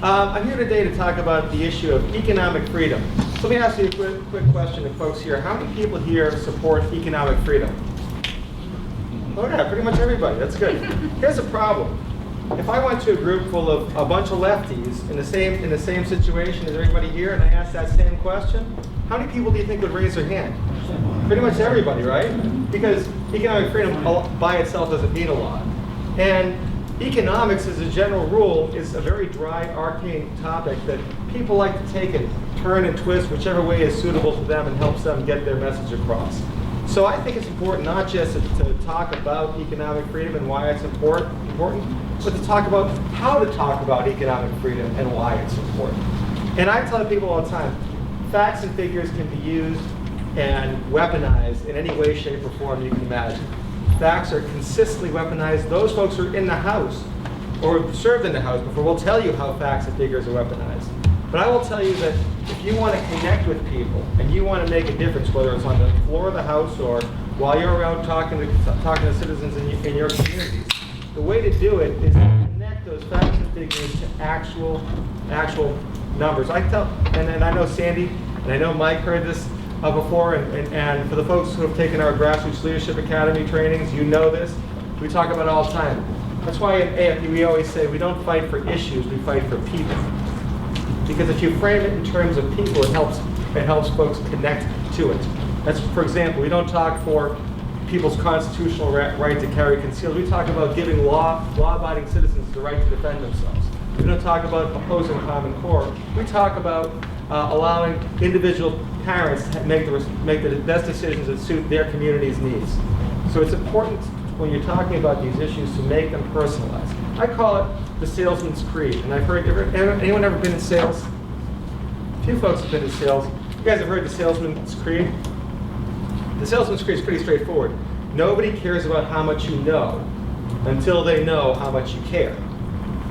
I'm here today to talk about the issue of economic freedom. So let me ask you a quick question to folks here. How many people here support economic freedom? Oh yeah, pretty much everybody. That's good. Here's the problem. If I went to a group full of a bunch of lefties in the same situation as everybody here, and I asked that same question, how many people do you think would raise their hand? Pretty much everybody, right? Because economic freedom by itself doesn't mean a lot. And economics, as a general rule, is a very dry, arcane topic that people like to take and turn and twist whichever way is suitable to them and helps them get their message across. So I think it's important not just to talk about economic freedom and why it's important, but to talk about how to talk about economic freedom and why it's important. And I tell people all the time, facts and figures can be used and weaponized in any way, shape, or form you can imagine. Facts are consistently weaponized. Those folks who are in the House or served in the House before will tell you how facts and figures are weaponized. But I will tell you that if you want to connect with people and you want to make a difference, whether it's on the floor of the House or while you're around talking to citizens in your communities, the way to do it is to connect those facts and figures to actual numbers. And I know Sandy and I know Mike heard this before, and for the folks who have taken our Grassroots Leadership Academy trainings, you know this. We talk about it all the time. That's why in AFP we always say we don't fight for issues, we fight for people. Because if you frame it in terms of people, it helps folks connect to it. That's, for example, we don't talk for people's constitutional right to carry concealed. We talk about giving law-abiding citizens the right to defend themselves. We don't talk about opposing Common Core. We talk about allowing individual parents to make the best decisions that suit their community's needs. So it's important when you're talking about these issues to make them personalized. I call it the salesman's creed. And I've heard, anyone ever been in sales? A few folks have been in sales. You guys have heard the salesman's creed? The salesman's creed is pretty straightforward. Nobody cares about how much you know until they know how much you care.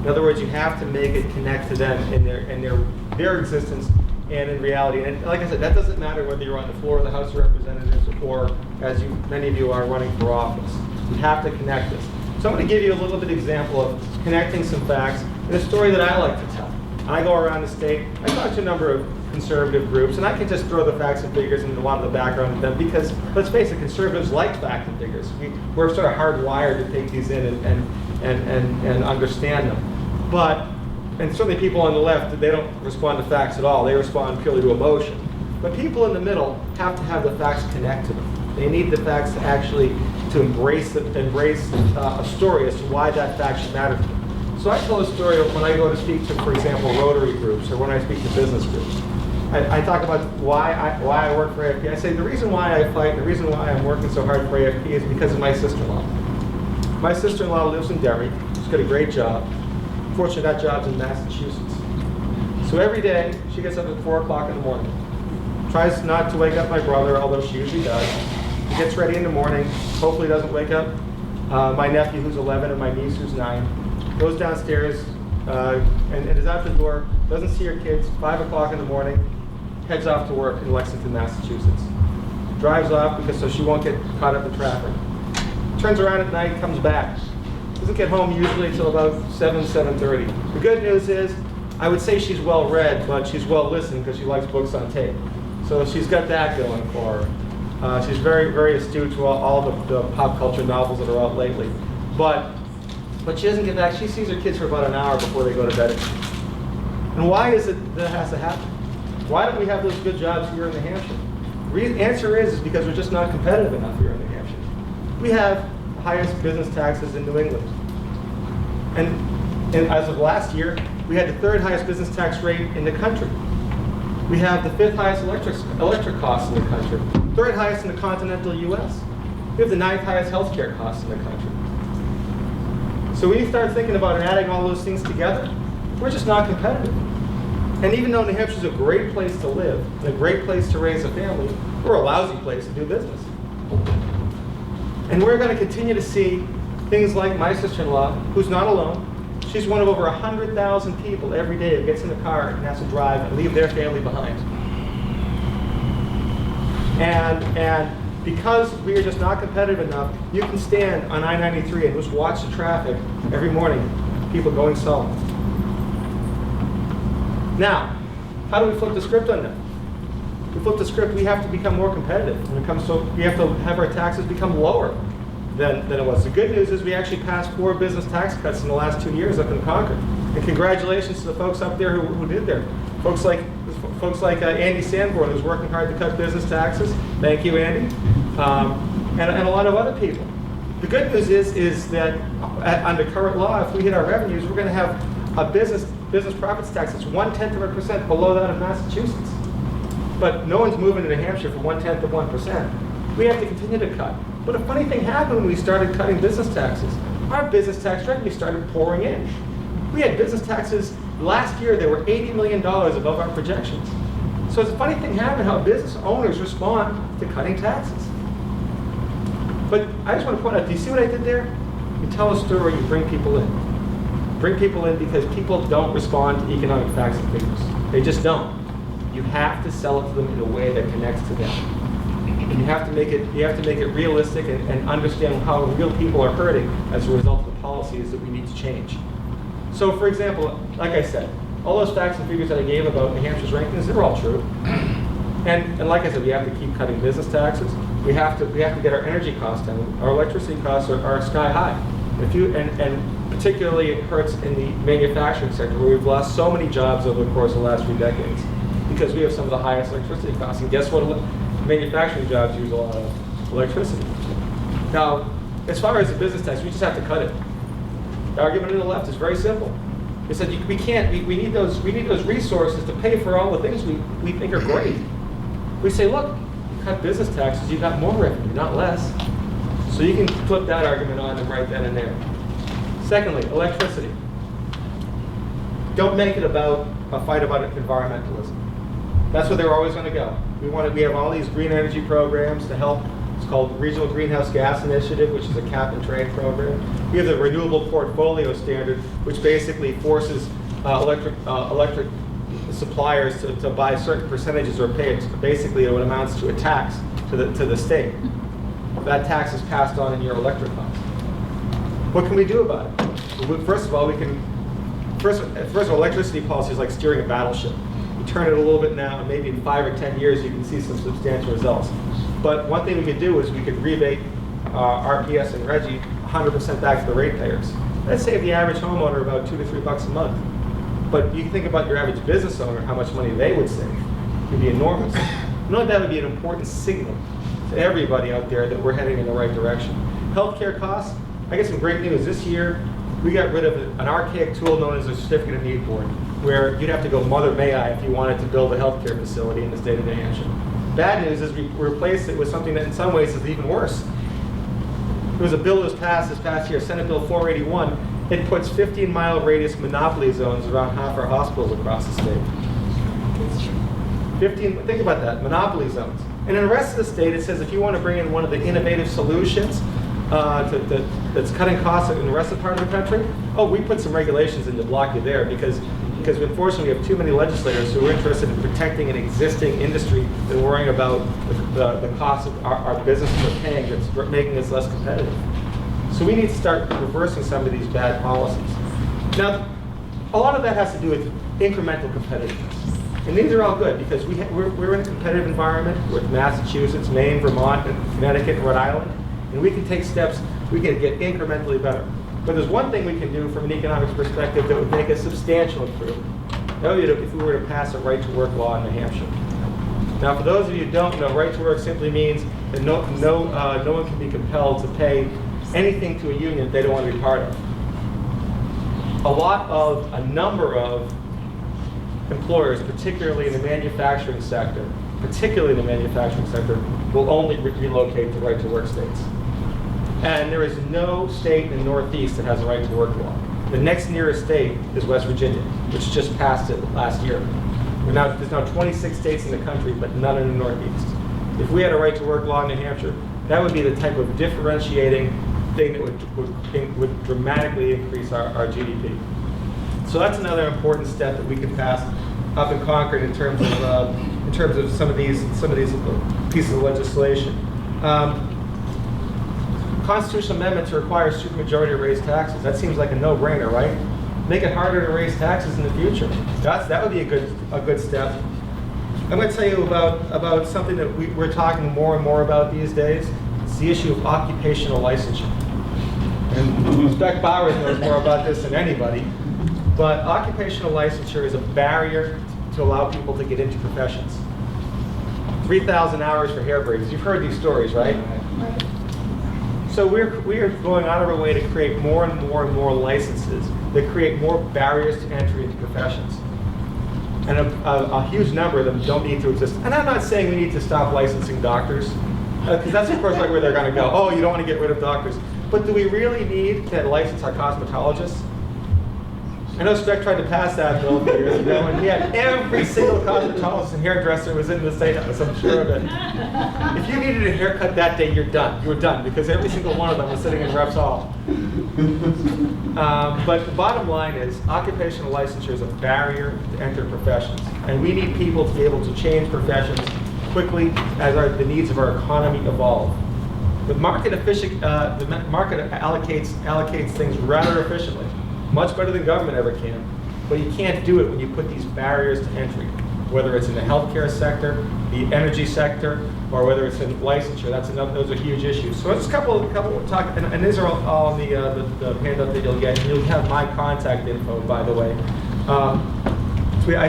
In other words, you have to make it connect to them in their existence and in reality. And like I said, that doesn't matter whether you're on the floor of the House of Representatives or, as many of you are, running for office. You have to connect this. So I'm going to give you a little bit example of connecting some facts in a story that I like to tell. I go around the state, I talk to a number of conservative groups, and I can just throw the facts and figures into a lot of the background of them because, let's face it, conservatives like facts and figures. We're sort of hardwired to take these in and understand them. And certainly people on the left, they don't respond to facts at all. They respond purely to emotion. But people in the middle have to have the facts connect to them. They need the facts to actually embrace a story as to why that fact should matter to them. So I tell a story when I go to speak to, for example, Rotary groups or when I speak to business groups. I talk about why I work for AFP. I say the reason why I fight and the reason why I'm working so hard for AFP is because of my sister-in-law. My sister-in-law lives in Derry. She's got a great job. Fortunately, that job's in Massachusetts. So every day, she gets up at 4 o'clock in the morning. Tries not to wake up my brother, although she usually does. She gets ready in the morning, hopefully doesn't wake up my nephew who's 11 and my niece who's 9. Goes downstairs and is out the door, doesn't see her kids, 5 o'clock in the morning, heads off to work in Lexington, Massachusetts. Drives off so she won't get caught up in traffic. Turns around at night, comes back. Doesn't get home usually until about 7:30. The good news is, I would say she's well read, but she's well listened because she likes books on tape. So she's got that going for her. She's very, very astute to all the pop culture novels that are out lately. But she doesn't get back. She sees her kids for about an hour before they go to bed. And why is it that has to happen? Why don't we have those good jobs here in New Hampshire? The answer is because we're just not competitive enough here in New Hampshire. We have the highest business taxes in New England. And as of last year, we had the 3rd highest business tax rate in the country. We have the 5th highest electric costs in the country, 3rd highest in the continental US. We have the 9th highest healthcare costs in the country. So when you start thinking about adding all those things together, we're just not competitive. And even though New Hampshire is a great place to live, and a great place to raise a family, we're a lousy place to do business. And we're going to continue to see things like my sister-in-law, who's not alone. She's one of over 100,000 people every day who gets in the car and has to drive and leave their family behind. And because we are just not competitive enough, you can stand on I-93 and just watch the traffic every morning, people going south. Now, how do we flip the script on that? We flip the script, we have to become more competitive. When it comes to, we have to have our taxes become lower than it was. The good news is we actually passed 4 business tax cuts in the last 2 years up in Concord. And congratulations to the folks up there who did there. Folks like Andy Sanborn, who's working hard to cut business taxes. Thank you, Andy. And a lot of other people. The good news is that under current law, if we hit our revenues, we're going to have a business profits tax that's 0.1% below that of Massachusetts. But no one's moving to New Hampshire for 0.1%. We have to continue to cut. But a funny thing happened when we started cutting business taxes. Our business tax revenue started pouring in. We had business taxes last year, they were $80 million above our projections. So it's a funny thing happened how business owners respond to cutting taxes. But I just want to point out, do you see what I did there? You tell a story, you bring people in. Bring people in because people don't respond to economic facts and figures. They just don't. You have to sell it to them in a way that connects to them. And you have to make it realistic and understand how real people are hurting as a result of the policies that we need to change. So for example, like I said, all those facts and figures that I gave about New Hampshire's rankings, they're all true. And like I said, we have to keep cutting business taxes. We have to get our energy costs down. Our electricity costs are sky high. And particularly it hurts in the manufacturing sector where we've lost so many jobs over the course of the last few decades because we have some of the highest electricity costs. And guess what? Manufacturing jobs use a lot of electricity. Now, as far as the business tax, we just have to cut it. The argument on the left is very simple. They said we need those resources to pay for all the things we think are great. We say, look, you cut business taxes, you got more revenue, not less. So you can flip that argument on and right then and there. Secondly, electricity. Don't make it about a fight about environmentalism. That's where they're always going to go. We have all these green energy programs to help. It's called Regional Greenhouse Gas Initiative, which is a cap and trade program. We have the Renewable Portfolio Standard, which basically forces electric suppliers to buy certain percentages or pay basically what amounts to a tax to the state. That tax is passed on in your electric costs. What can we do about it? First of all, electricity policy is like steering a battleship. You turn it a little bit now, and maybe in 5 or 10 years you can see some substantial results. But one thing we could do is we could rebate RPS and Reggie 100% back to the ratepayers. That'd save the average homeowner about $2 to $3 a month. But you think about your average business owner, how much money they would save. It would be enormous. You know, that would be an important signal to everybody out there that we're heading in the right direction. Healthcare costs, I get some great news. This year, we got rid of an archaic tool known as a certificate of need board, where you'd have to go mother may I if you wanted to build a healthcare facility in the state of New Hampshire. Bad news is we replaced it with something that in some ways is even worse. There was a bill that was passed this past year, Senate Bill 481. It puts 15-mile radius monopoly zones around half our hospitals across the state. 15, think about that, monopoly zones. And in the rest of the state, it says if you want to bring in one of the innovative solutions that's cutting costs in the rest of the part of the country, we put some regulations in to block you there because unfortunately we have too many legislators who are interested in protecting an existing industry than worrying about the costs of our businesses are paying that's making us less competitive. So we need to start reversing some of these bad policies. Now, a lot of that has to do with incremental competitiveness. And these are all good because we're in a competitive environment with Massachusetts, Maine, Vermont, and Connecticut, and Rhode Island. And we can take steps, we can get incrementally better. But there's one thing we can do from an economics perspective that would make a substantial improvement. That would be if we were to pass a right-to-work law in New Hampshire. Now, for those of you who don't know, right-to-work simply means that no one can be compelled to pay anything to a union they don't want to be part of. A number of employers, particularly in the manufacturing sector, will only relocate to right-to-work states. And there is no state in the Northeast that has a right-to-work law. The next nearest state is West Virginia, which just passed it last year. There's now 26 states in the country, but none in the Northeast. If we had a right-to-work law in New Hampshire, that would be the type of differentiating thing that would dramatically increase our GDP. So that's another important step that we can pass up in Concord in terms of some of these pieces of legislation. Constitutional amendment to require supermajority to raise taxes. That seems like a no-brainer, right? make it harder to raise taxes in the future. That would be a good step. I'm going to tell you about something that we're talking more and more about these days. It's the issue of occupational licensure. And Beck Bowers knows more about this than anybody. But occupational licensure is a barrier to allow people to get into professions. 3,000 hours for hair braiders. You've heard these stories, right? So we are going out of our way to create more and more and more licenses that create more barriers to entry into professions. And a huge number of them don't need to exist. And I'm not saying we need to stop licensing doctors, because that's of course like where they're going to go. Oh, you don't want to get rid of doctors. But do we really need to license our cosmetologists? I know Speck tried to pass that bill a few years ago, and he had every single cosmetologist and hairdresser was in the State House, I'm sure of it. If you needed a haircut that day, you're done. You were done, because every single one of them was sitting in Reps Hall. But the bottom line is, occupational licensure is a barrier to enter professions. And we need people to be able to change professions quickly as the needs of our economy evolve. The market allocates things rather efficiently. Much better than government ever can, but you can't do it when you put these barriers to entry, whether it's in the healthcare sector, the energy sector, or whether it's in licensure. Those are huge issues. So let's couple talk, and these are all on the handout that you'll get. And you'll have my contact info, by the way.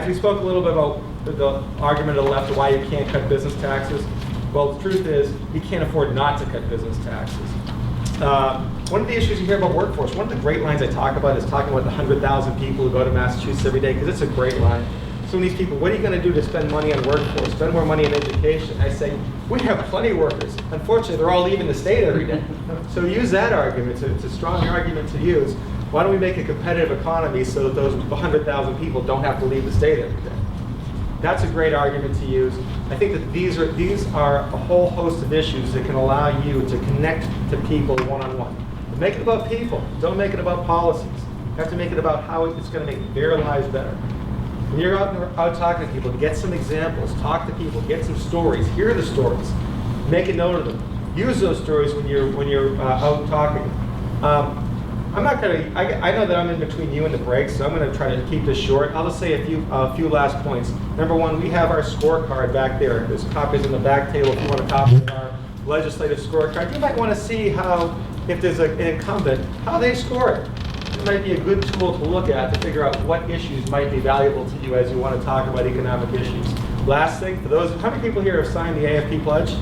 We spoke a little bit about the argument of the left of why you can't cut business taxes. Well, the truth is, you can't afford not to cut business taxes. One of the issues you hear about workforce, one of the great lines I talk about is talking about the 100,000 people who go to Massachusetts every day, because it's a great line. Some of these people, what are you going to do to spend money on workforce, spend more money on education? I say, we have plenty of workers. Unfortunately, they're all leaving the state every day. So use that argument. It's a strong argument to use. Why don't we make a competitive economy so that those 100,000 people don't have to leave the state every day? That's a great argument to use. I think that these are a whole host of issues that can allow you to connect to people one-on-one. Make it about people. Don't make it about policies. You have to make it about how it's going to make their lives better. When you're out talking to people, get some examples. Talk to people. Get some stories. Hear the stories. Make a note of them. Use those stories when you're out talking. I'm not going to. I know that I'm in between you and the break, so I'm going to try to keep this short. I'll just say a few last points. Number one, we have our scorecard back there. There's copies in the back table if you want a copy of our legislative scorecard. You might want to see how, if there's an incumbent, how they score it. It might be a good tool to look at to figure out what issues might be valuable to you as you want to talk about economic issues. Last thing, for those, how many people here have signed the AFP pledge?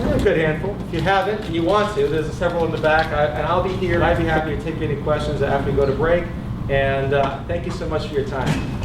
A good handful. If you haven't and you want to, there's several in the back, and I'll be here, and I'd be happy to take any questions after we go to break. And thank you so much for your time.